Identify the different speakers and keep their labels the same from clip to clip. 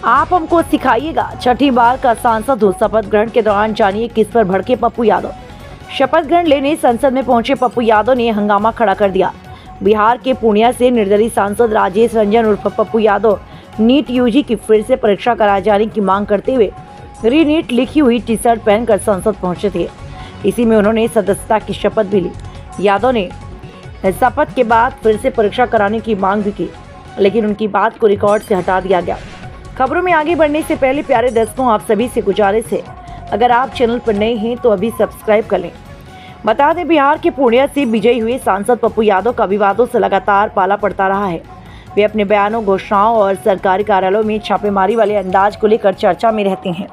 Speaker 1: आप हमको सिखाइएगा। छठी बार का सांसद हो। शपथ ग्रहण के दौरान जानिए किस पर भड़के पप्पू यादव। शपथ ग्रहण लेने संसद में पहुंचे पप्पू यादव ने हंगामा खड़ा कर दिया। बिहार के पूर्णिया से निर्दलीय सांसद राजेश रंजन उर्फ पप्पू यादव नीट यूजी की फिर से परीक्षा कराए जाने की मांग करते हुए री-नीट लिखी हुई टी शर्ट पहनकर संसद पहुंचे थे। इसी में उन्होंने सदस्यता की शपथ भी ली। यादव ने शपथ के बाद फिर से परीक्षा कराने की मांग भी की, लेकिन उनकी बात को रिकॉर्ड से हटा दिया गया। खबरों में आगे बढ़ने से पहले प्यारे दर्शकों, आप सभी से गुजारिश है, अगर आप चैनल पर नए हैं तो अभी सब्सक्राइब कर लें। बता दें, बिहार के पूर्णिया से विजयी हुए सांसद पप्पू यादव का विवादों से लगातार पाला पड़ता रहा है। वे अपने बयानों, घोषणाओं और सरकारी कार्यालयों में छापेमारी वाले अंदाज को लेकर चर्चा में रहते हैं।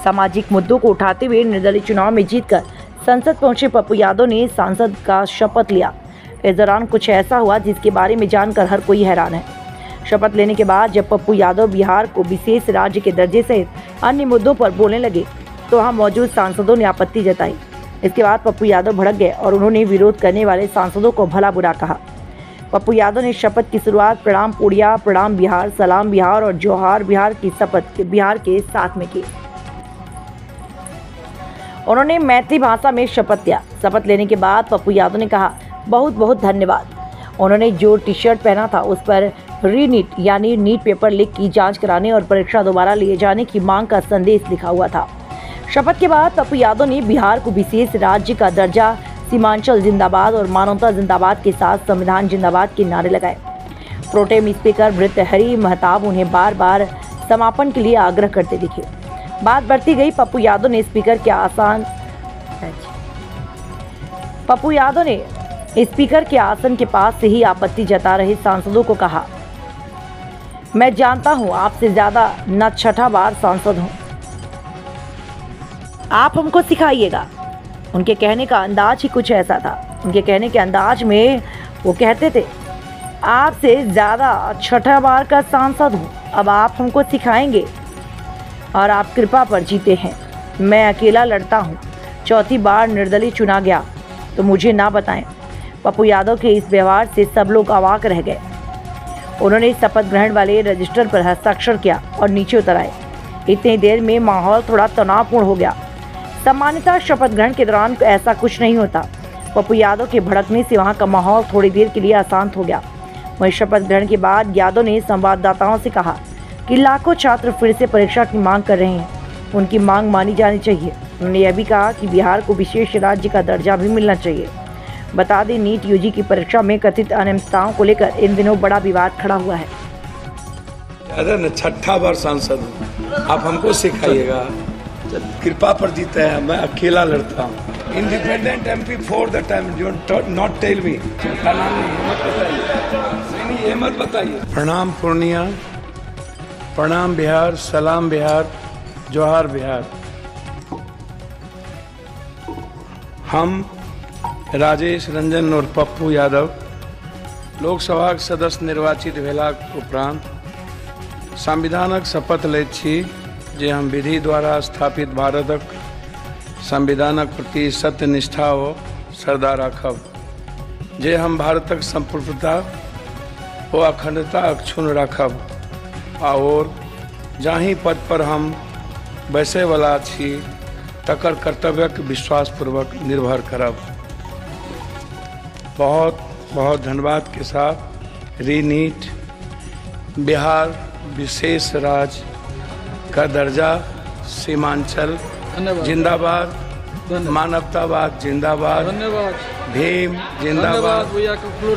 Speaker 1: सामाजिक मुद्दों को उठाते हुए निर्दलीय चुनाव में जीतकर संसद पहुंचे पप्पू यादव ने सांसद का शपथ लिया। इस दौरान कुछ ऐसा हुआ जिसके बारे में जानकर हर कोई हैरान है। शपथ लेने के बाद जब पप्पू यादव बिहार को विशेष राज्य के दर्जे सहित अन्य मुद्दों पर बोलने लगे तो वहां मौजूद सांसदों ने आपत्ति जताई। इसके बाद पप्पू यादव भड़क गए और उन्होंने विरोध करने वाले सांसदों को भला बुरा कहा। पप्पू यादव ने शपथ की शुरुआत प्रणाम पूर्णिया, प्रणाम बिहार, सलाम बिहार और जोहार बिहार की शपथ बिहार के साथ में की। उन्होंने मैथिली भाषा में शपथ लिया। शपथ लेने के बाद पप्पू यादव ने कहा, बहुत बहुत धन्यवाद। उन्होंने जो टी शर्ट पहना था उस पर री-नीट यानी नीट पेपर लीक की जांच कराने और परीक्षा दोबारा लिए जाने की मांग का संदेश लिखा हुआ था। शपथ के बाद पप्पू यादव ने बिहार को विशेष राज्य का दर्जा, सीमांचल जिंदाबाद और मानवता जिंदाबाद के साथ संविधान जिंदाबाद के नारे लगाए। प्रोटेम स्पीकर भृतहरि महताब उन्हें बार बार समापन के लिए आग्रह करते दिखे। बात बढ़ती गई। पप्पू यादव ने स्पीकर के आसन के पास से ही आपत्ति जता रहे सांसदों को कहा, मैं जानता हूं आपसे ज्यादा न छठा बार सांसद हूं, आप हमको सिखाइएगा। उनके कहने का अंदाज ही कुछ ऐसा था। उनके कहने के अंदाज में वो कहते थे, आपसे ज्यादा छठा बार का सांसद हूं, अब आप हमको सिखाएंगे और आप कृपा पर जीते हैं। मैं अकेला लड़ता हूं, चौथी बार निर्दलीय चुना गया तो मुझे ना बताएं। पप्पू यादव के इस व्यवहार से सब लोग अवाक रह गए। उन्होंने शपथ ग्रहण वाले रजिस्टर पर हस्ताक्षर किया और नीचे उतर आए। इतनी देर में माहौल थोड़ा तनावपूर्ण हो गया। सामान्यतः शपथ ग्रहण के दौरान ऐसा कुछ नहीं होता। पप्पू यादव के भड़कने से वहां का माहौल थोड़ी देर के लिए अशांत हो गया। वहीं शपथ ग्रहण के बाद यादव ने संवाददाताओं से कहा कि लाखों छात्र फिर से परीक्षा की मांग कर रहे हैं, उनकी मांग मानी जानी चाहिए। उन्होंने यह भी कहा कि बिहार को विशेष राज्य का दर्जा भी मिलना चाहिए। बता दें, नीट यूजी की परीक्षा में कथित अनियमितताओं को लेकर इन दिनों बड़ा विवाद खड़ा हुआ है।
Speaker 2: छठा बार सांसद हूँ, आप हमको सिखाइएगा। कृपा पर जीते हैं, मैं अकेला लड़ता हूँ। Independent MP for the time, not tell me. ये मत बताइए। प्रणाम पूर्णिया, प्रणाम बिहार, सलाम बिहार, जोहार बिहार। हम राजेश रंजन और पप्पू यादव लोकसभा सदस्य निर्वाचित भेलाक उपरांत संविधानक शपथ लैत छी जे हम विधि द्वारा स्थापित भारतक संविधानक प्रति सत्यनिष्ठा ओ श्रद्धा राखब, जे हम भारतक संप्रभुता ओ अखंडता अक्षुण्ण राखब और जाहि पद पर हम बैसे वाला छी तकर कर्तव्यक विश्वासपूर्वक निर्भर करब। बहुत बहुत धन्यवाद के साथ री-नीट बिहार विशेष राज्य का दर्जा, सीमांचल जिंदाबाद, मानवतावाद जिंदाबाद, भीम जिंदाबाद,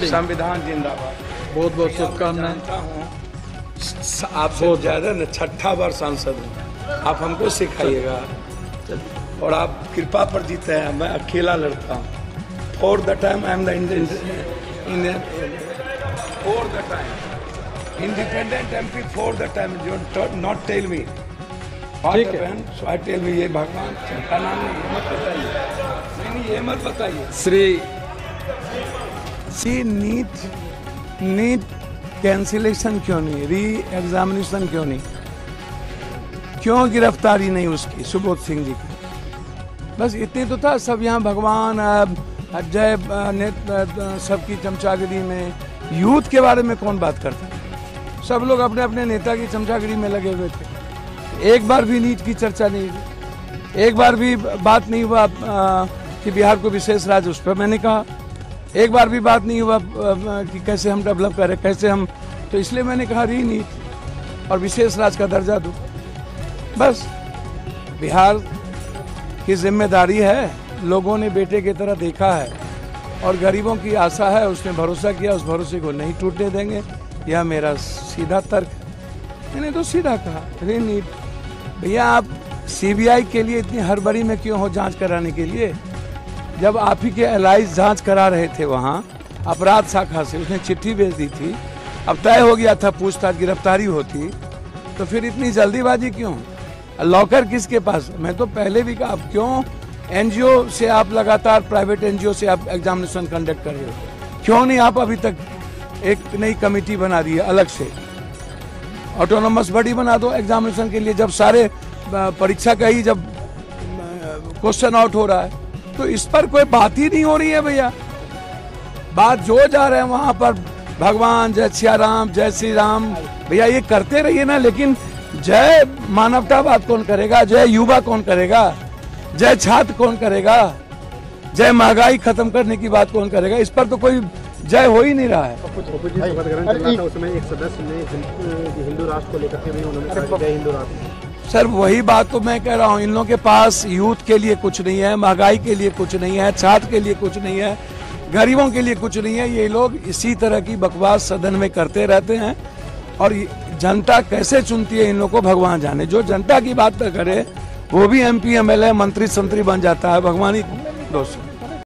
Speaker 2: संविधान जिंदाबाद।
Speaker 3: बहुत बहुत शुभकामनाएं।
Speaker 2: आपसे ज्यादा न छठा बार सांसद हूँ, आप हमको सिखाइएगा और आप कृपा पर जीते हैं, मैं अकेला लड़ता हूँ। For the time I am the for the time independent MP for the time, not tell me. ठीक है, सो आई टेल मी। ये भगवान का नाम नहीं, मत बताइए। नहीं, ये मत बताइए। श्री नीट कैंसिलेशन क्यों नहीं, री एग्जामिनेशन क्यों नहीं, क्यों गिरफ्तारी नहीं उसकी, सुबोध सिंह जी की? बस इतने तो था। सब यहाँ भगवान जय सबकी चमचागिरी में यूथ के बारे में कौन बात करता है? सब लोग अपने अपने नेता की चमचागिरी में लगे हुए थे। एक बार भी नीट की चर्चा नहीं हुई, एक बार भी बात नहीं हुआ कि बिहार को विशेष राज्य, उस पर मैंने कहा। एक बार भी बात नहीं हुआ कि कैसे हम डेवलप करें, कैसे हम, तो इसलिए मैंने कहा री नीट और विशेष राज्य का दर्जा दो। बस बिहार की जिम्मेदारी है, लोगों ने बेटे की तरह देखा है और गरीबों की आशा है, उसने भरोसा किया, उस भरोसे को नहीं टूटने देंगे। यह मेरा सीधा तर्क। मैंने तो सीधा कहा री नीट। भैया आप सीबीआई के लिए इतनी हड़बड़ी में क्यों हो जांच कराने के लिए? जब आप ही के एलाइज जांच करा रहे थे वहाँ अपराध शाखा से, उसने चिट्ठी भेज दी थी, अब तय हो गया था पूछताछ गिरफ्तारी होती, तो फिर इतनी जल्दीबाजी क्यों? लॉकर किसके पास? मैं तो पहले भी कहा, अब क्यों एनजीओ से आप लगातार, प्राइवेट एनजीओ से आप एग्जामिनेशन कंडक्ट कर रहे हो? क्यों नहीं आप अभी तक एक नई कमेटी बना दी है अलग से? ऑटोनोमस बॉडी बना दो एग्जामिनेशन के लिए। जब सारे परीक्षा का ही जब क्वेश्चन आउट हो रहा है, तो इस पर कोई बात ही नहीं हो रही है भैया। बात जो जा रहे हैं वहां पर भगवान, जय सिया राम, जय श्री राम, भैया ये करते रहिए ना, लेकिन जय मानवतावाद कौन करेगा? जय युवा कौन करेगा? जय छात्र कौन करेगा? जय महंगाई खत्म करने की बात कौन करेगा? इस पर तो कोई जय हो ही नहीं रहा है।
Speaker 3: उसमें एक सदस्य ने हिंदू राष्ट्र को लेकर के भी उन्होंने कहा जय हिंदू राष्ट्र।
Speaker 2: सर वही बात तो मैं कह रहा हूँ, इन लोगों के पास यूथ के लिए कुछ नहीं है, महंगाई के लिए कुछ नहीं है, छात्र के लिए कुछ नहीं है, गरीबों के लिए कुछ नहीं है। ये लोग इसी तरह की बकवास सदन में करते रहते हैं और जनता कैसे चुनती है इन लोगों को भगवान जाने। जो जनता की बात न करे वो भी MP MLA मंत्री संतरी बन जाता है, भगवान ही दोस्त।